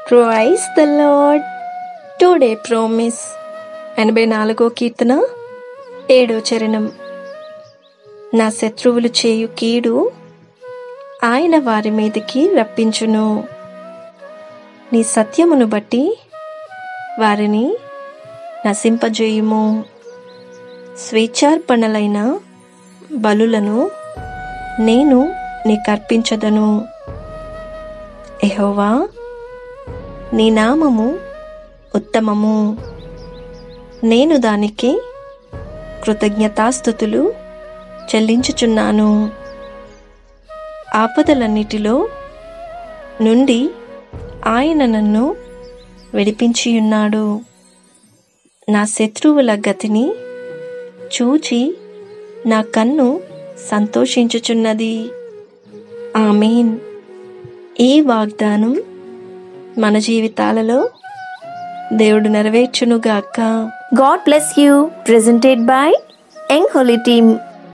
Praise the Lord. Today promise 84వ కీర్తన 7వ చరణం. నా శత్రువులు చేయు కీడు ఆయన వారి మీదికి రప్పించును. నీ సత్యమును బట్టి వారిని నశింపజేయుము. స్వేచ్ఛార్పణలైన బలులను నేను నీకర్పించదను. యెహోవా, నీ నామము ఉత్తమము. నేను దానికి కృతజ్ఞతాస్తుతులు చెల్లించుచున్నాను. ఆపదలన్నిటిలో నుండి ఆయన నన్ను విడిపించియున్నాడు. నా శత్రువుల గతిని చూచి నా కన్ను సంతోషించుచున్నది. ఆమేన్. ఈ వాగ్దానం మన జీవితాలలో దేవుడు నెరవేర్చునుగాక. God bless you. Presented by Young Holy Team.